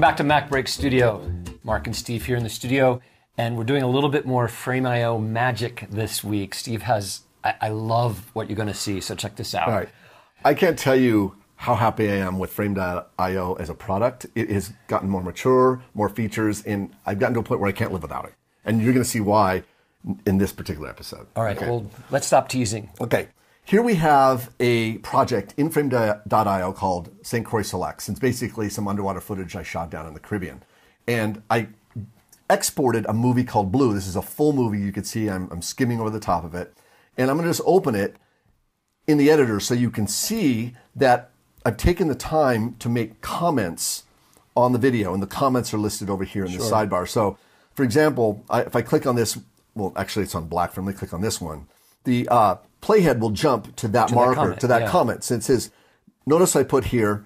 back to MacBreak Studio. Mark and Steve here in the studio, and we're doing a little bit more Frameio magic this week. Steve has, I love what you're going to see, so check this out. All right. I can't tell you how happy I am with Frame.io as a product. It has gotten more mature, more features, and I've gotten to a point where I can't live without it. And you're going to see why in this particular episode. All right, okay. Well, let's stop teasing. Okay. Here we have a project in Frame.io called St. Croix Selects. It's basically some underwater footage I shot down in the Caribbean. And I exported a movie called Blue. This is a full movie. You can see I'm skimming over the top of it. And I'm going to just open it in the editor so you can see that I've taken the time to make comments on the video. And the comments are listed over here in the sidebar. So, for example, if I click on this, well, actually it's on black. Let me click on this one. The playhead will jump to that marker, to that comment. So it says, notice I put here,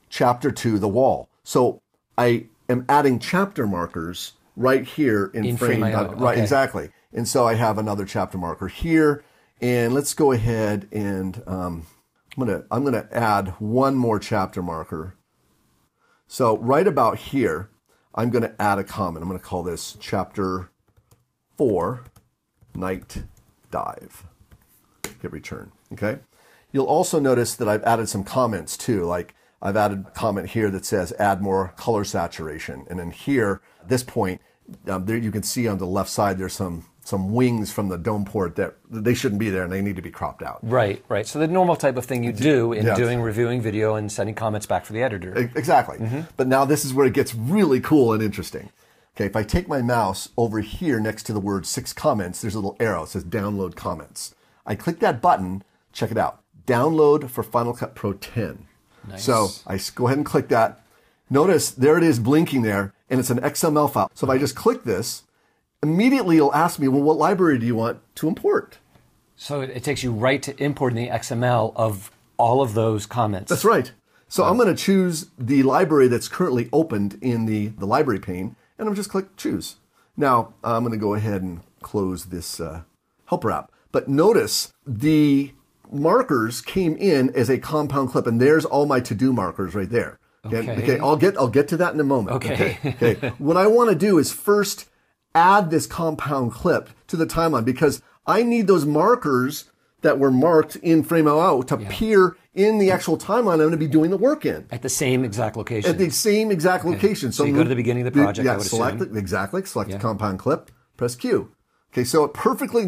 chapter 2, the wall. So I am adding chapter markers right here in Frameio. Right, exactly. And so I have another chapter marker here. And let's go ahead and I'm gonna add one more chapter marker. So right about here, I'm gonna add a comment. I'm gonna call this chapter 4, Night Dive. Hit return, okay? You'll also notice that I've added some comments too, like I've added a comment here that says add more color saturation. And then here, at this point, there you can see on the left side there's some wings from the dome port that they shouldn't be there and they need to be cropped out. Right, right. So the normal type of thing you do in reviewing video and sending comments back for the editor. Exactly. But now this is where it gets really cool and interesting. Okay, if I take my mouse over here next to the word 6 comments, there's a little arrow. It says download comments. I click that button, check it out. Download for Final Cut Pro 10. Nice. So I go ahead and click that. Notice there it is blinking there, and it's an XML file. So if I just click this, immediately it'll ask me, well, what library do you want to import? So it takes you right to importing the XML of all of those comments. That's right. So I'm going to choose the library that's currently opened in the library pane, and I'm just click choose. Now I'm going to go ahead and close this helper app. But notice the markers came in as a compound clip, and there's all my to-do markers right there. Okay. I'll get to that in a moment. Okay. What I want to do is first add this compound clip to the timeline because I need those markers that were marked in Frameio to appear in the actual timeline I'm going to be doing the work in. At the same exact location. At the same exact location. So you go to the beginning of the project, I would select assume. it, exactly. Select the compound clip, press Q. Okay, so it perfectly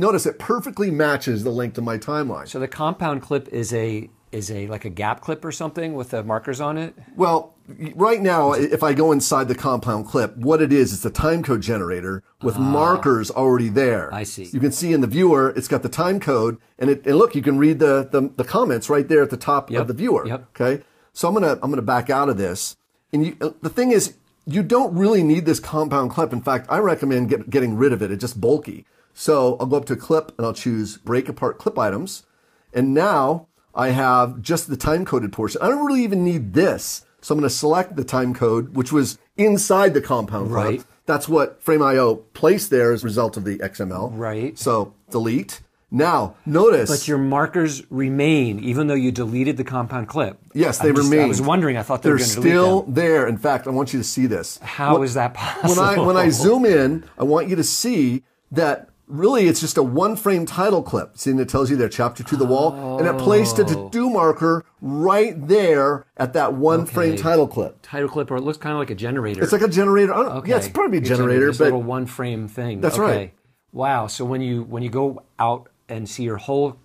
matches the length of my timeline. So the compound clip is like a gap clip or something with the markers on it? Well, right now, if I go inside the compound clip, what it is, it's a timecode generator with markers already there. I see. You can see in the viewer, it's got the timecode, and look, you can read the comments right there at the top of the viewer. Okay, so I'm gonna back out of this, and the thing is, you don't really need this compound clip. In fact, I recommend getting rid of it. It's just bulky. So I'll go up to clip and I'll choose break apart clip items. And now I have just the time-coded portion. I don't really even need this. So I'm going to select the time code, which was inside the compound clip. Right. That's what Frameio placed there as a result of the XML. Right. So delete. Now, notice. But your markers remain, even though you deleted the compound clip. Yes, they remain. I was wondering, I thought they were going to delete them. They're still there. In fact, I want you to see this. How is that possible? When I zoom in, I want you to see that really it's just a one-frame title clip. See, and it tells you there, chapter 2, the wall. And it placed a to-do marker right there at that one-frame title clip. Title clip, or it looks kind of like a generator. It's like a generator. Yeah, it's probably a generator. But a little one-frame thing. That's right. Wow, so when you go out and see your whole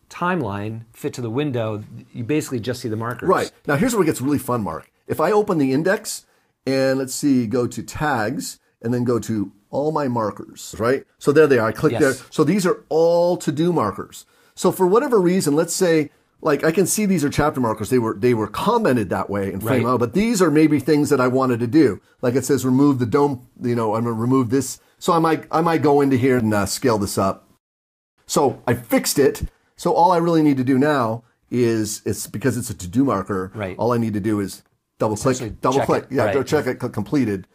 timeline fit to the window, you basically just see the markers. Right. Now, here's where it gets really fun, Mark. If I open the index and let's see, go to tags and then go to all my markers, right? So there they are. I click there. So these are all to-do markers. So for whatever reason, let's say, like I can see these are chapter markers. They were commented that way in Frameio, but these are maybe things that I wanted to do. Like it says remove the dome, I'm going to remove this. So I might go into here and scale this up. So I fixed it. So all I really need to do now is, it's because it's a to-do marker. Right. All I need to do is double click. Yeah, go check it, click completed,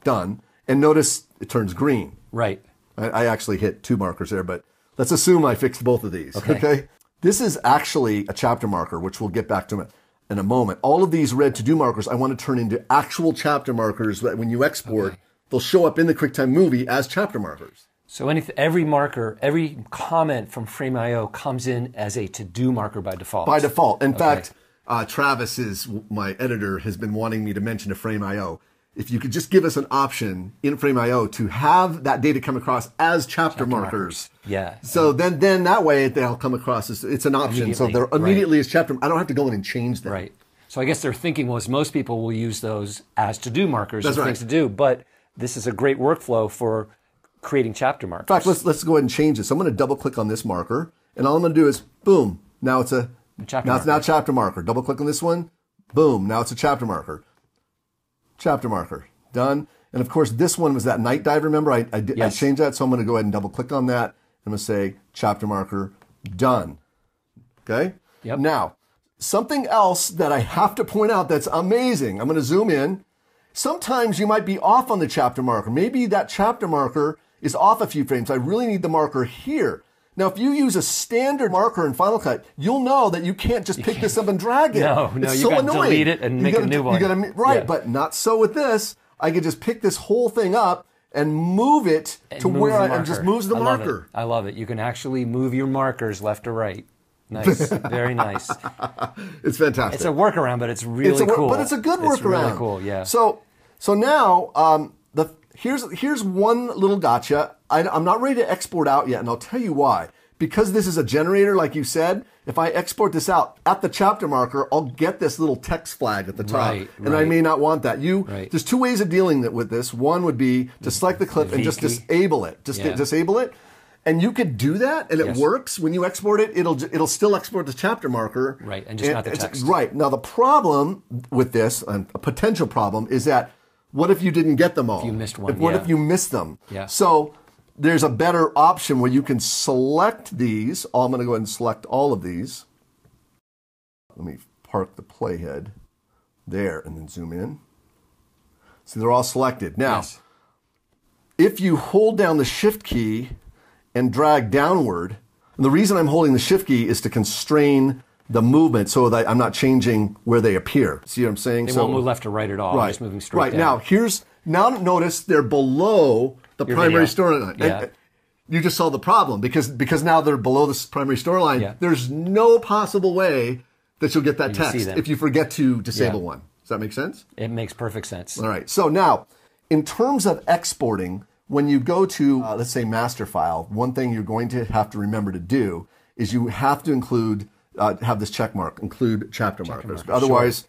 done. And notice it turns green. Right. I actually hit 2 markers there, but let's assume I fixed both of these. Okay. This is actually a chapter marker, which we'll get back to. in a moment. All of these red to-do markers I want to turn into actual chapter markers that when you export, they'll show up in the QuickTime Movie as chapter markers. So every marker, every comment from Frameio comes in as a to-do marker by default. By default. In fact, Travis, my editor, has been wanting me to mention to Frameio, if you could just give us an option in Frameio to have that data come across as chapter markers. Yeah. So then that way they'll come across as, it's an option. So they're immediately as chapter. I don't have to go in and change them. Right. So I guess their thinking was most people will use those as to-do markers That's and things to do, but this is a great workflow for creating chapter markers. In fact, let's go ahead and change this. So I'm going to double click on this marker, and all I'm going to do is, boom, now it's a chapter marker. Double click on this one, boom, now it's a chapter marker. Chapter marker, done. And of course, this one was that night dive. Remember, I changed that, so I'm going to go ahead and double click on that. I'm going to say chapter marker, done. Okay. Yep. Now, something else that I have to point out that's amazing. I'm going to zoom in. Sometimes you might be off on the chapter marker. Maybe that chapter marker is off a few frames. I really need the marker here. Now, if you use a standard marker in Final Cut, you'll know that you can't just pick this up and drag it. No, it's you got to delete it and make a new one. Right, but not so with this. I can just pick this whole thing up and move it to where it just moves the marker. I love it. You can actually move your markers left or right. Nice, very nice. It's fantastic. It's a workaround, but it's really cool. But it's a good workaround. It's really cool, yeah. So now here's one little gotcha. I'm not ready to export out yet, and I'll tell you why. Because this is a generator, like you said, if I export this out at the chapter marker, I'll get this little text flag at the top. And I may not want that. There's two ways of dealing with this. One would be to select the clip and just disable it. Disable it. And you could do that, and it works. When you export it, it'll still export the chapter marker. Right, and just not the text. Right. Now, the problem with this, a potential problem, is that what if you didn't get them all? If you missed one, What if you missed them? Yeah. So there's a better option where you can select these. I'm going to go ahead and select all of these. Let me park the playhead there and then zoom in. See, they're all selected. Now, if you hold down the Shift key and drag downward, and the reason I'm holding the Shift key is to constrain the movement so that I'm not changing where they appear. See what I'm saying? They won't move left or right at all. Just moving straight down. Now notice they're below the primary storyline. Yeah. You just saw the problem because now they're below the primary storyline. Yeah. There's no possible way that you'll get that text if you forget to disable one. Does that make sense? It makes perfect sense. All right. So now, in terms of exporting, when you go to, let's say, master file, one thing you're going to have to remember to do is you have to have this check mark, include chapter markers. Otherwise,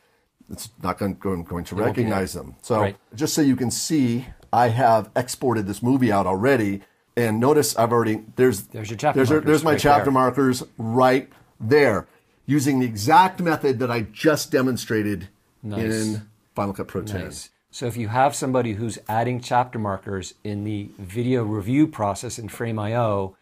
it's not going to recognize them. So just so you can see, I have exported this movie out already. And notice I've already, there's your chapter markers. There's my chapter markers right there, using the exact method that I just demonstrated in Final Cut Pro 10. So if you have somebody who's adding chapter markers in the video review process in Frameio,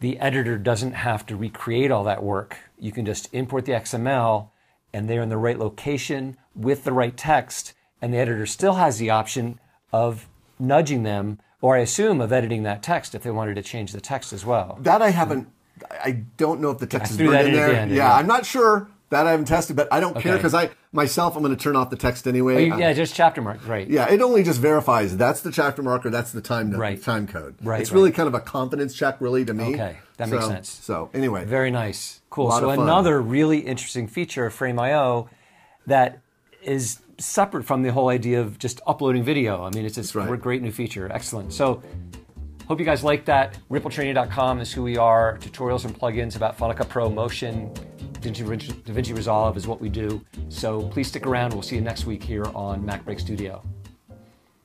the editor doesn't have to recreate all that work. You can just import the XML, and they're in the right location with the right text, and the editor still has the option of nudging them, or I assume of editing that text if they wanted to change the text as well. That I haven't, I don't know if the text is burned in there. I'm not sure. That I haven't tested, but I don't care because I'm going to turn off the text anyway. Just chapter mark, right. Yeah, it only just verifies that's the chapter marker, that's the time code. It's really kind of a confidence check, really, to me. Okay, that makes sense. So anyway. Very nice. Cool. So another really interesting feature of Frameio that is separate from the whole idea of just uploading video. I mean, it's a great new feature. Excellent. So hope you guys like that. RippleTraining.com is who we are. Tutorials and plugins about Final Cut Pro, Motion, DaVinci Resolve is what we do. So please stick around. We'll see you next week here on MacBreak Studio.